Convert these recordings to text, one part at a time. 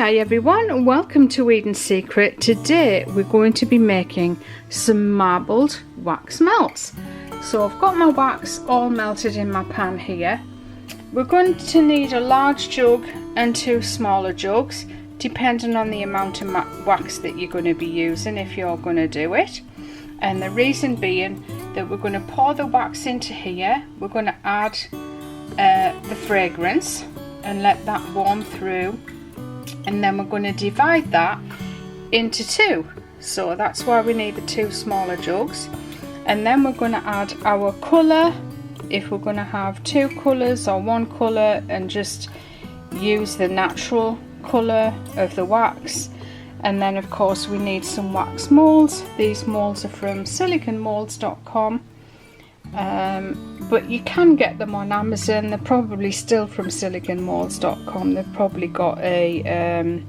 Hi everyone, welcome to Eden's Secret. Today we're going to be making some marbled wax melts. So I've got my wax all melted in my pan here. We're going to need a large jug and two smaller jugs, depending on the amount of wax that you're going to be using if you're going to do it. And the reason being that we're going to pour the wax into here, we're going to add the fragrance and let that warm through. And then we're going to divide that into two, so that's why we need the two smaller jugs. And then we're going to add our colour, if we're going to have two colours or one colour, and just use the natural colour of the wax. And then of course we need some wax moulds. These moulds are from SILICONEmoulds.com, but you can get them on Amazon. They're probably still from SILICONEmoulds.com. They've probably got a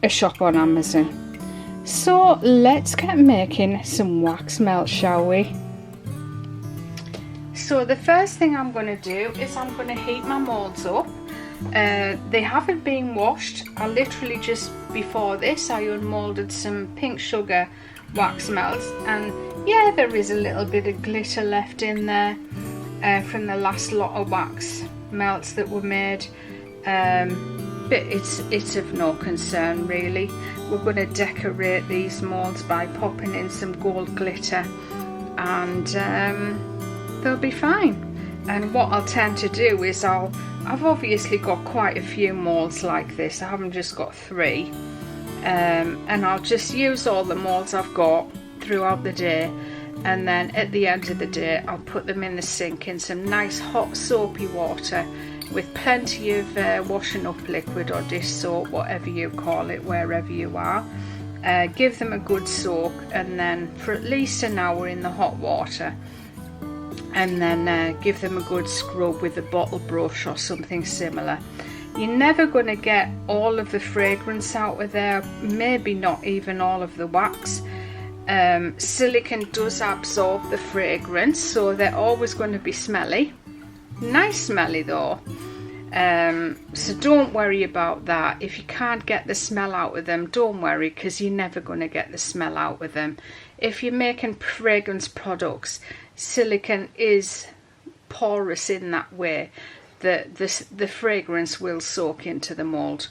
shop on Amazon. So let's get making some wax melt, shall we? So the first thing I'm going to do is I'm going to heat my moulds up. They haven't been washed. I literally just before this I unmoulded some pink sugar wax melts, and yeah, there is a little bit of glitter left in there from the last lot of wax melts that were made, but it's of no concern really. We're going to decorate these moulds by popping in some gold glitter, and they'll be fine. And what I'll tend to do is I've obviously got quite a few moulds like this. I haven't just got three, and I'll just use all the moulds I've got throughout the day, and then at the end of the day I'll put them in the sink in some nice hot soapy water with plenty of washing up liquid or dish soap, whatever you call it, wherever you are. Give them a good soak, and then for at least an hour in the hot water, and then give them a good scrub with a bottle brush or something similar. You're never going to get all of the fragrance out of there, maybe not even all of the wax. Silicone does absorb the fragrance, so they're always going to be smelly. Nice smelly though, so don't worry about that. If you can't get the smell out of them, don't worry, because you're never going to get the smell out of them. If you're making fragrance products, silicone is porous in that way that the fragrance will soak into the mould.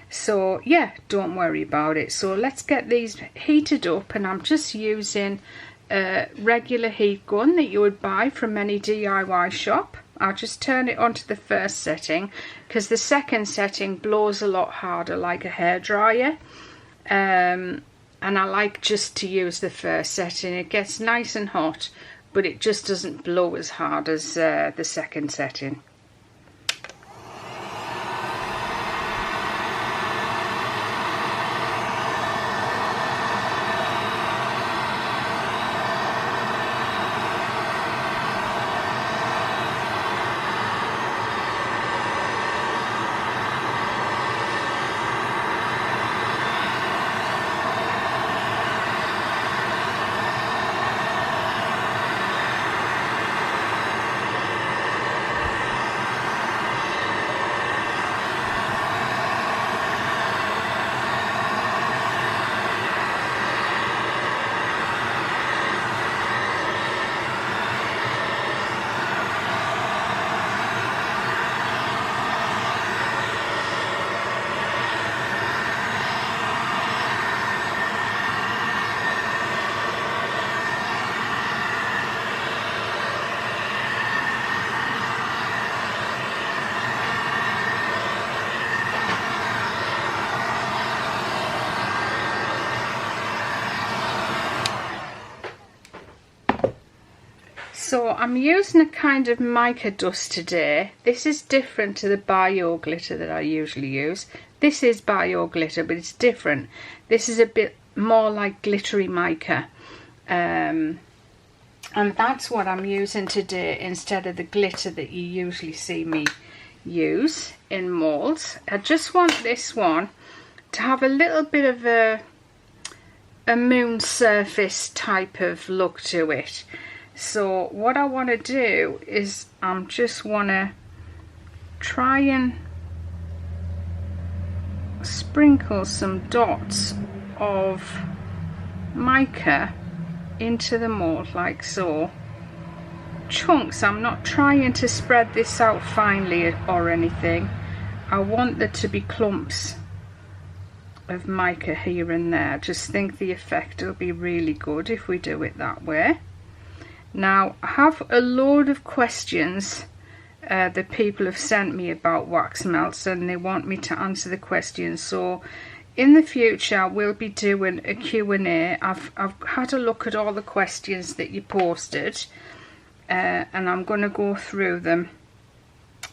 So yeah, don't worry about it. So let's get these heated up, and I'm just using a regular heat gun that you would buy from any DIY shop. I'll just turn it onto the first setting, because the second setting blows a lot harder, like a hairdryer. And I like just to use the first setting. It gets nice and hot, but it just doesn't blow as hard as the second setting. So I'm using a kind of mica dust today. This is different to the bio glitter that I usually use. This is bio glitter, but it's different. This is a bit more like glittery mica. And that's what I'm using today instead of the glitter that you usually see me use in moulds. I just want this one to have a little bit of a moon surface type of look to it. So what I want to do is just want to try and sprinkle some dots of mica into the mould like so. Chunks. I'm not trying to spread this out finely or anything. I want there to be clumps of mica here and there. I just think the effect will be really good if we do it that way. Now, I have a load of questions that people have sent me about wax melts, and they want me to answer the questions. So in the future we'll be doing a Q&A. I've had a look at all the questions that you posted, and I'm going to go through them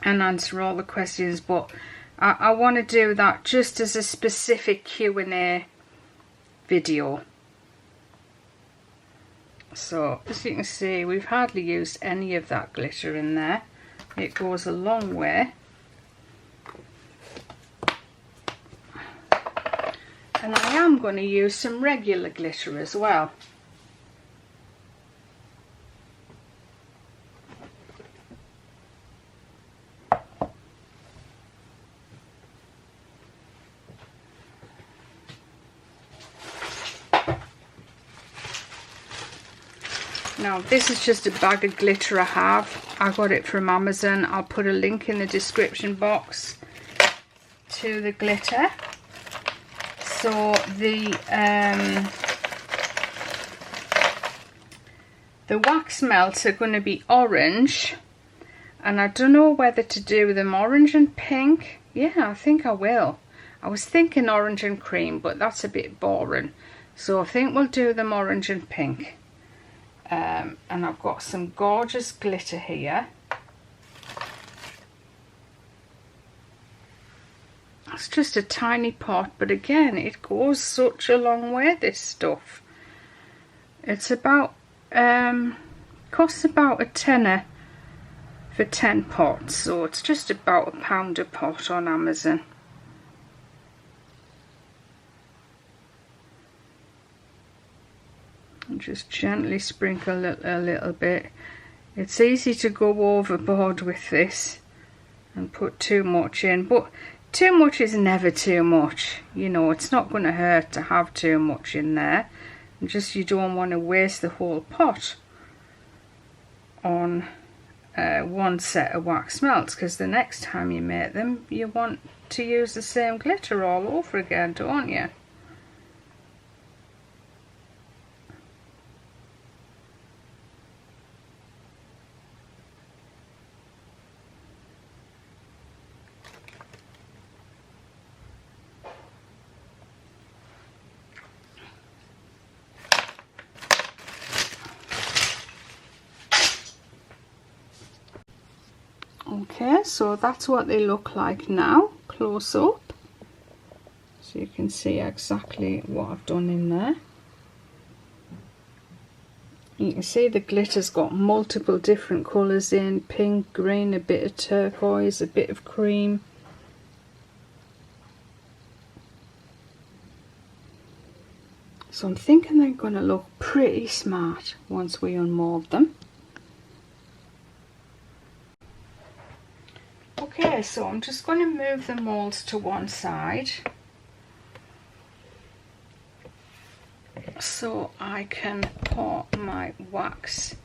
and answer all the questions, but I want to do that just as a specific Q&A video. So as you can see, we've hardly used any of that glitter in there. It goes a long way. And I am going to use some regular glitter as well. Now this is just a bag of glitter I have. I got it from Amazon. I'll put a link in the description box to the glitter. So the wax melts are going to be orange, and I don't know whether to do them orange and pink. Yeah, I think I will. I was thinking orange and cream, but that's a bit boring. So I think we'll do them orange and pink. And I've got some gorgeous glitter here. It's just a tiny pot, but again, it goes such a long way, this stuff. It's about costs about a tenner for 10 pots, so it's just about £1 a pot on Amazon. And just gently sprinkle a little bit. It's easy to go overboard with this and put too much in, but too much is never too much. You know, it's not going to hurt to have too much in there. And just, you don't want to waste the whole pot on one set of wax melts, because the next time you make them you want to use the same glitter all over again, don't you? Okay, so that's what they look like now, close up. So you can see exactly what I've done in there. You can see the glitter's got multiple different colours in, pink, green, a bit of turquoise, a bit of cream. So I'm thinking they're going to look pretty smart once we unmould them. Okay, so I'm just going to move the moulds to one side so I can pour my wax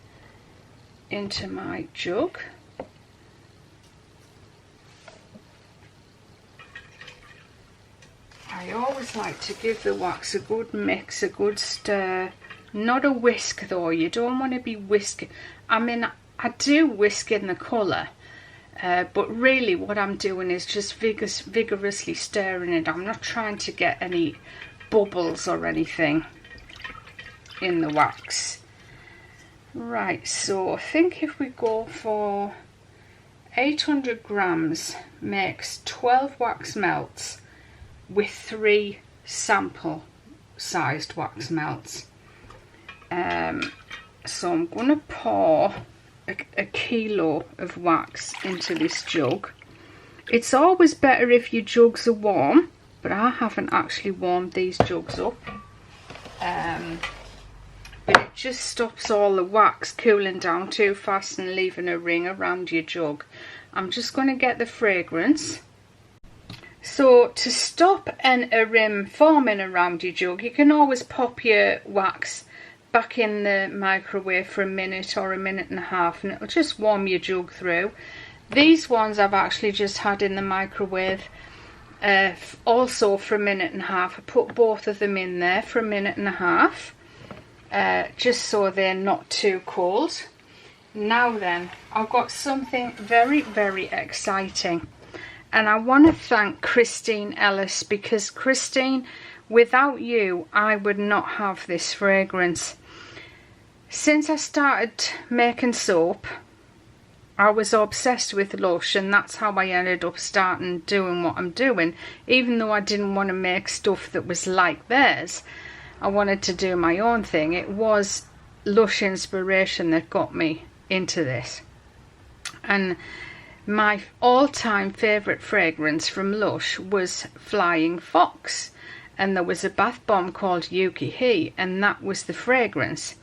into my jug. I always like to give the wax a good mix, a good stir. Not a whisk though, you don't want to be whisking. I mean, I do whisk in the colour. But really what I'm doing is just vigorously stirring it. I'm not trying to get any bubbles or anything in the wax. Right, so I think if we go for 800 grams makes 12 wax melts with 3 sample sized wax melts. So I'm going to pour a kilo of wax into this jug. It's always better if your jugs are warm, but I haven't actually warmed these jugs up. But it just stops all the wax cooling down too fast and leaving a ring around your jug. I'm just going to get the fragrance. So to stop a rim forming around your jug, you can always pop your wax back in the microwave for a minute or a minute and a half, and it'll just warm your jug through. These ones I've actually just had in the microwave also for a minute and a half. I put both of them in there for a minute and a half, just so they're not too cold. Now then, I've got something very, very exciting. And I want to thank Christine Ellis, because Christine, without you, I would not have this fragrance. Since I started making soap, I was obsessed with Lush, and that's how I ended up starting doing what I'm doing. Even though I didn't want to make stuff that was like theirs, I wanted to do my own thing. It was Lush inspiration that got me into this. And my all-time favourite fragrance from Lush was Flying Fox, and there was a bath bomb called Yuki He, and that was the fragrance.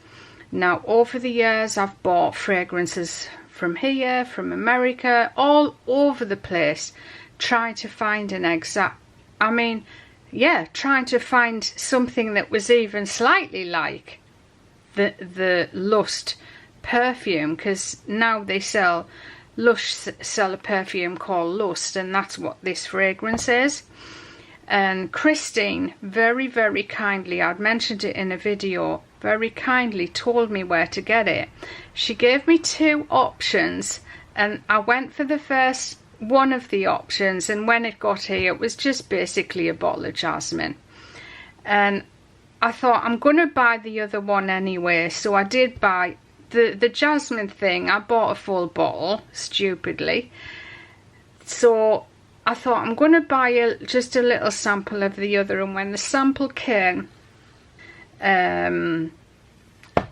Now over the years I've bought fragrances from here, from America, all over the place, trying to find an exact, trying to find something that was even slightly like the Lust perfume, because now they Lush sell a perfume called Lust, and that's what this fragrance is. And Christine very, very kindly, I'd mentioned it in a video, very kindly told me where to get it. She gave me 2 options, and I went for the first one of the options, and when it got here it was just basically a bottle of jasmine. And I thought, I'm going to buy the other one anyway, so I did buy the jasmine thing. I bought a full bottle, stupidly. So I thought, I'm going to buy just a little sample of the other, and when the sample came, I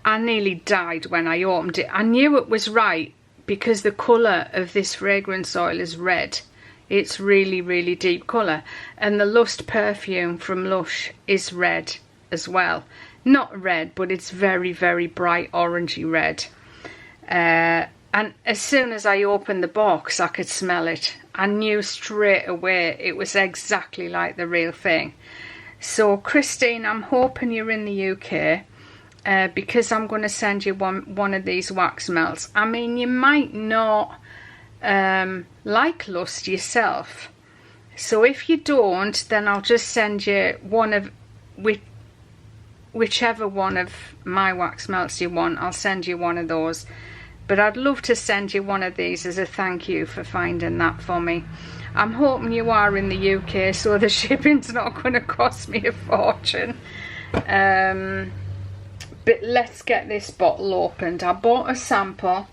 nearly died when I opened it. I knew it was right, because the colour of this fragrance oil is red. It's really, really deep colour. And the Lust perfume from Lush is red as well. Not red, but it's very, very bright orangey red. And as soon as I opened the box, I could smell it. I knew straight away it was exactly like the real thing. So Christine, I'm hoping you're in the UK, because I'm going to send you one of these wax melts. I mean, you might not like Lust yourself, so if you don't, then I'll just send you one of whichever one of my wax melts you want. I'll send you one of those. But I'd love to send you one of these as a thank you for finding that for me. I'm hoping you are in the UK, so the shipping's not going to cost me a fortune. But let's get this bottle opened. I bought a sample,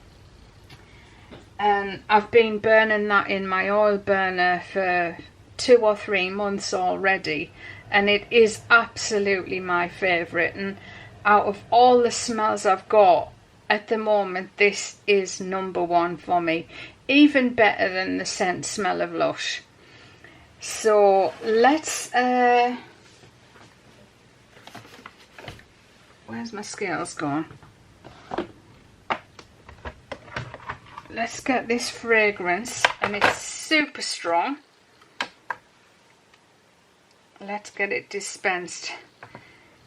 and I've been burning that in my oil burner for 2 or 3 months already, and it is absolutely my favourite. And out of all the smells I've got at the moment, this is #1 for me, even better than the scent smell of Lush. So let's where's my scales gone? Let's get this fragrance, and it's super strong. Let's get it dispensed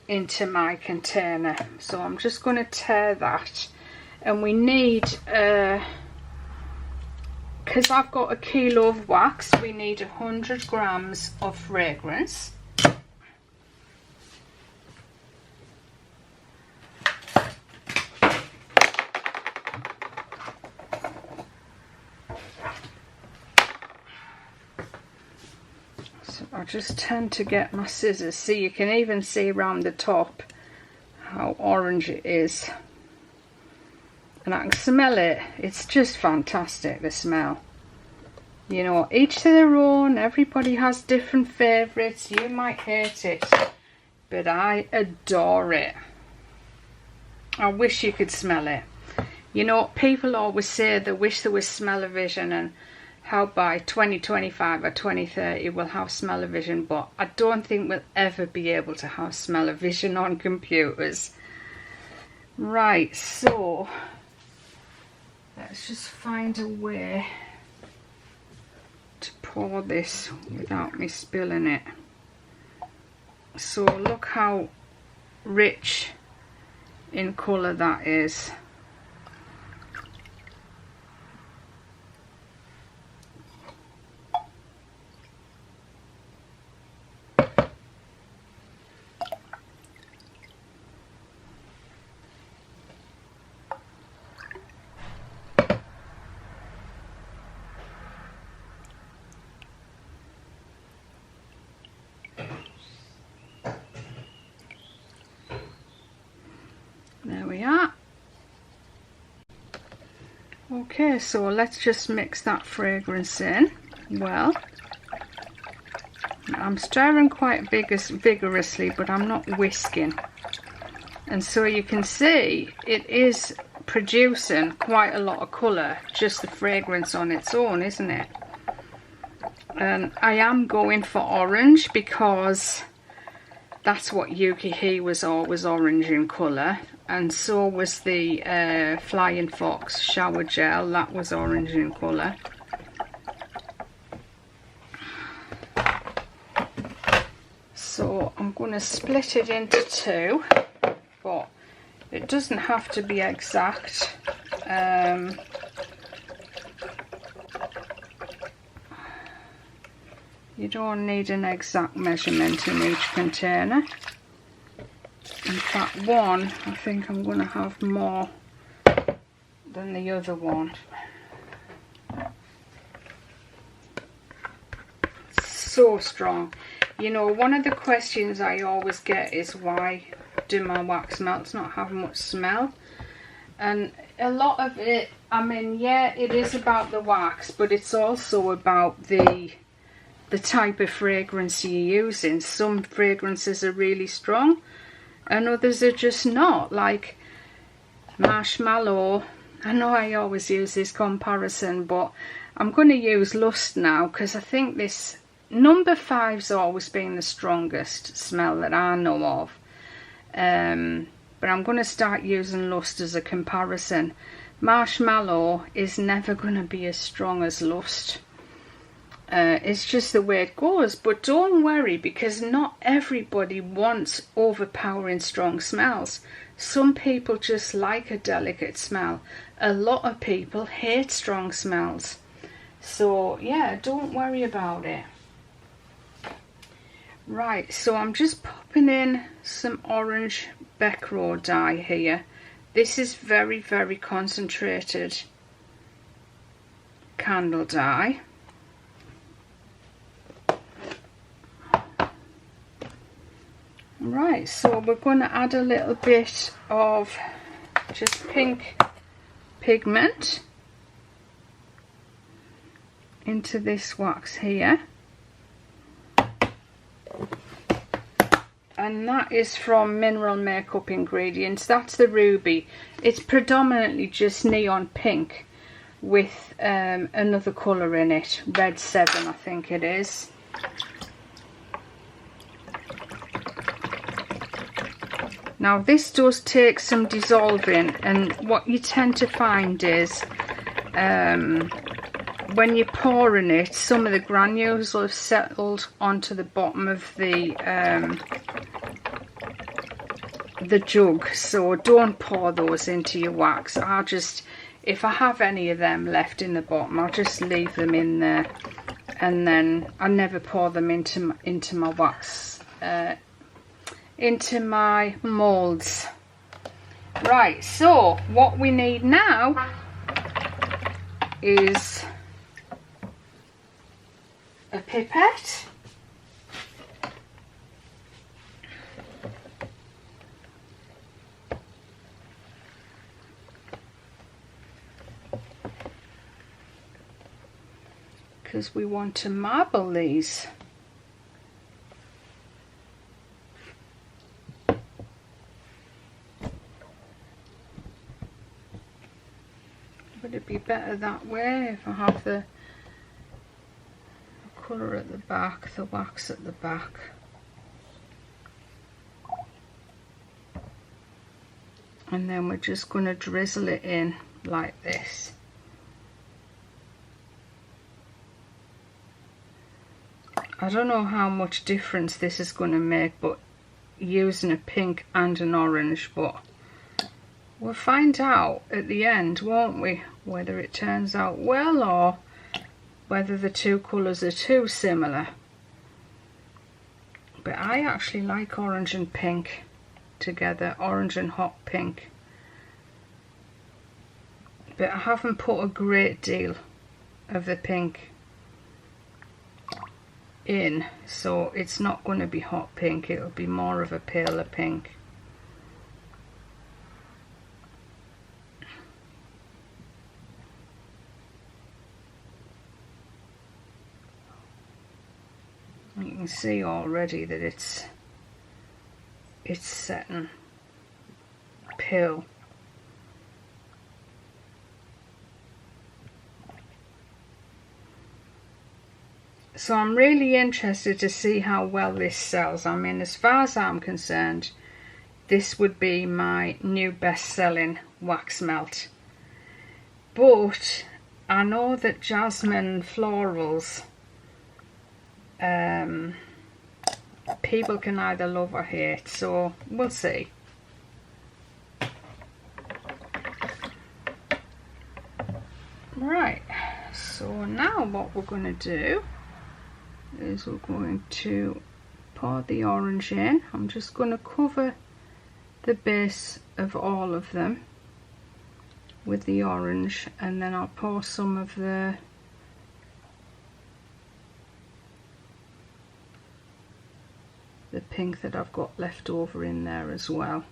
into my container. So I'm just going to tear that, and we need because I've got a kilo of wax, we need 100 grams of fragrance. So I just tend to get my scissors. See, you can even see around the top how orange it is. And I can smell it. It's just fantastic, the smell. You know, each to their own. Everybody has different favourites. You might hate it, but I adore it. I wish you could smell it. You know, people always say they wish there was smell-o-vision, and how by 2025 or 2030 we'll have smell-o-vision, but I don't think we'll ever be able to have smell-o-vision on computers. Right, so let's just find a way to pour this without me spilling it. So look how rich in colour that is. There we are. Okay, so let's just mix that fragrance in well. I'm stirring quite vigorously, but I'm not whisking. And so you can see it is producing quite a lot of colour, just the fragrance on its own, isn't it? And I am going for orange because that's what Yuki He was always orange in colour. And so was the Flying Fox shower gel, that was orange in colour. So I'm going to split it into two, but it doesn't have to be exact. You don't need an exact measurement in each container. In fact, one, I think I'm going to have more than the other one. So strong. You know, one of the questions I always get is, why do my wax melts not have much smell? And a lot of it, I mean, yeah, it is about the wax, but it's also about the type of fragrance you're using. Some fragrances are really strong and others are just not, like marshmallow. I know I always use this comparison, but I'm going to use Lush now because I think this number 5's always been the strongest smell that I know of. But I'm going to start using Lush as a comparison. Marshmallow is never going to be as strong as Lush. It's just the way it goes. But don't worry, because not everybody wants overpowering strong smells. Some people just like a delicate smell. A lot of people hate strong smells. So yeah, don't worry about it. Right, so I'm just popping in some orange Becro dye here. This is very, very concentrated candle dye. Right, so we're going to add a little bit of just pink pigment into this wax here. And that is from Mineral Makeup Ingredients. That's the ruby. It's predominantly just neon pink with another colour in it. Red 7, I think it is. Now this does take some dissolving, and what you tend to find is when you're pouring it, some of the granules will have settled onto the bottom of the jug, so don't pour those into your wax. I'll just, if I have any of them left in the bottom, I'll just leave them in there, and then I never pour them into my wax, into my moulds. Right, so what we need now is a pipette, because we want to marble these. Would it be better that way if I have the colour at the back, the wax at the back? And then we're just going to drizzle it in like this. I don't know how much difference this is going to make, but using a pink and an orange, but we'll find out at the end, won't we, whether it turns out well or whether the two colours are too similar. But I actually like orange and pink together, orange and hot pink. But I haven't put a great deal of the pink in, so it's not going to be hot pink, it'll be more of a paler pink. You can see already that it's setting pale. So I'm really interested to see how well this sells. I mean, as far as I'm concerned, this would be my new best-selling wax melt. But I know that jasmine florals, people can either love or hate, so we'll see. Right, so now what we're going to do is we're going to pour the orange in. I'm just going to cover the base of all of them with the orange, and then I'll pour some of the pink that I've got left over in there as well,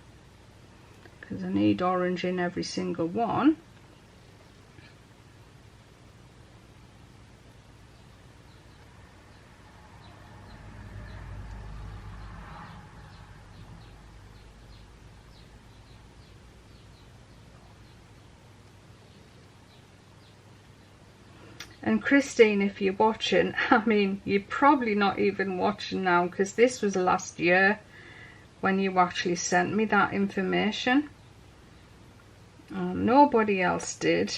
because I need orange in every single one. And Christine, if you're watching, I mean, you're probably not even watching now, because this was last year when you actually sent me that information. Nobody else did.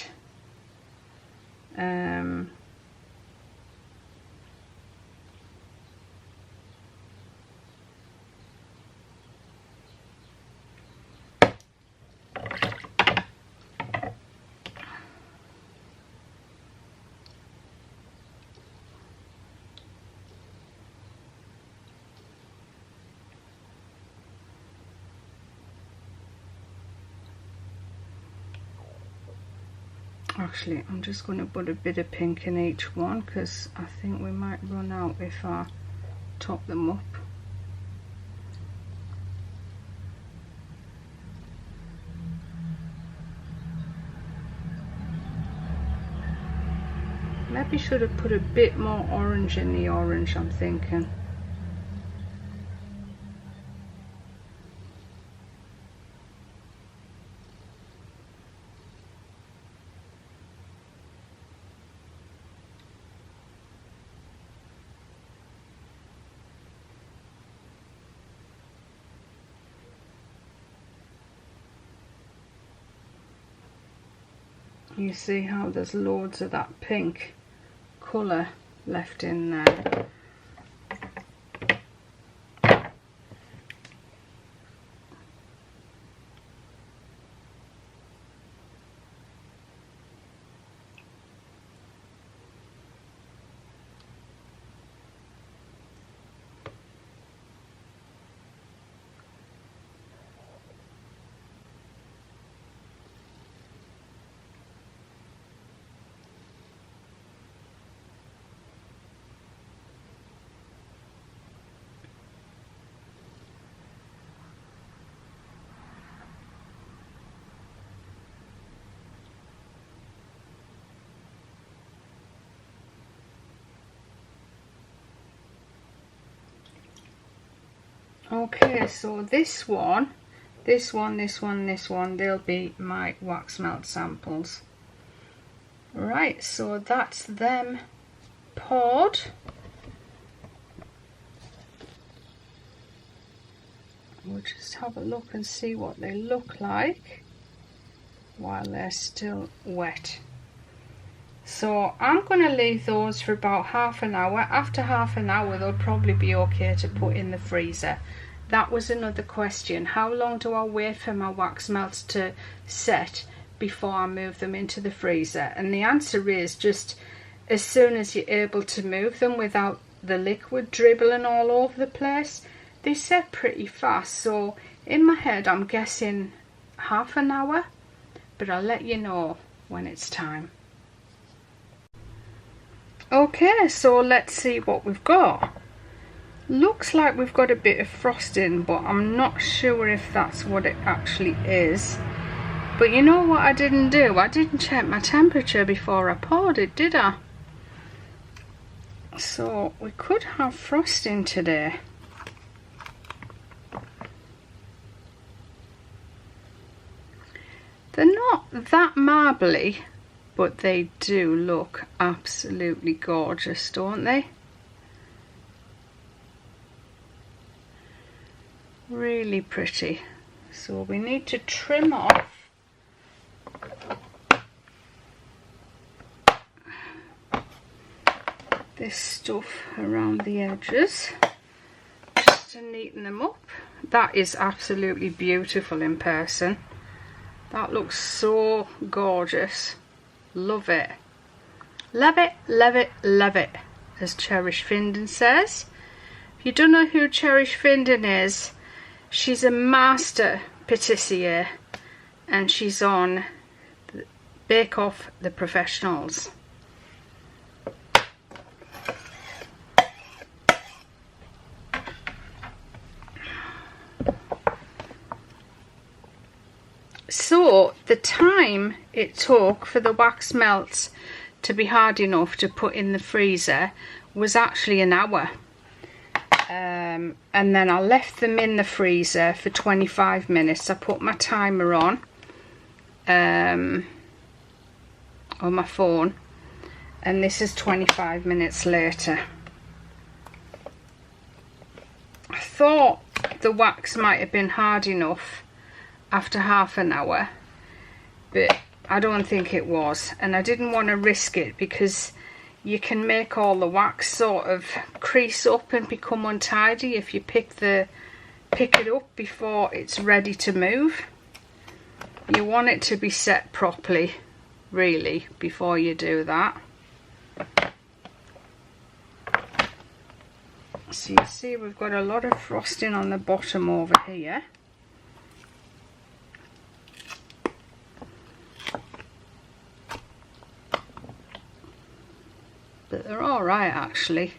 Actually, I'm just going to put a bit of pink in each one, because I think we might run out if I top them up. Maybe should have put a bit more orange in the orange, I'm thinking. You see how there's loads of that pink colour left in there. Okay, so this one, they'll be my wax melt samples. Right, so that's them poured. We'll just have a look and see what they look like while they're still wet. So I'm going to leave those for about half an hour. After half an hour they'll probably be okay to put in the freezer. That was another question. How long do I wait for my wax melts to set before I move them into the freezer? And the answer is just as soon as you're able to move them without the liquid dribbling all over the place. They set pretty fast, so in my head I'm guessing half an hour, but I'll let you know when it's time. Okay, so let's see what we've got. Looks like we've got a bit of frosting, but I'm not sure if that's what it actually is. But you know what I didn't do? I didn't check my temperature before I poured it, did I? So we could have frosting today. They're not that marbly, but they do look absolutely gorgeous, don't they? Really pretty. So we need to trim off this stuff around the edges just to neaten them up. That is absolutely beautiful in person. That looks so gorgeous. Love it. Love it, love it, love it, as Cherish Finden says. If you don't know who Cherish Finden is, she's a master patissier and she's on Bake Off the Professionals. So the time it took for the wax melts to be hard enough to put in the freezer was actually an hour. And then I left them in the freezer for 25 minutes. I put my timer on my phone, and this is 25 minutes later. I thought the wax might have been hard enough after half an hour, but I don't think it was, and I didn't want to risk it because you can make all the wax sort of crease up and become untidy if you pick it up before it's ready to move. You want it to be set properly, really, before you do that. So you see we've got a lot of frosting on the bottom over here. But they're all right actually.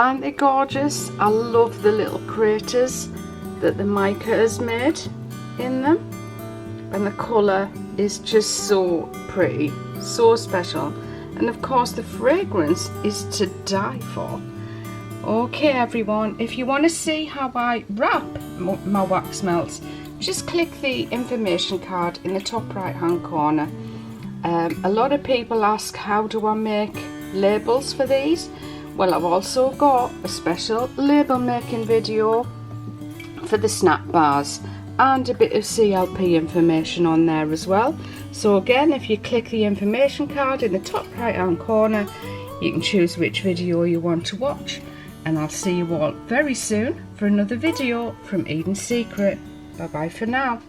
Aren't they gorgeous? I love the little craters that the mica has made in them, and the colour is just so pretty, so special, and of course the fragrance is to die for. Okay everyone, if you want to see how I wrap my wax melts, just click the information card in the top right hand corner. A lot of people ask, how do I make labels for these? Well, I've also got a special label making video for the snap bars and a bit of CLP information on there as well. So again, if you click the information card in the top right hand corner, you can choose which video you want to watch, and I'll see you all very soon for another video from Eden's Secret. Bye bye for now.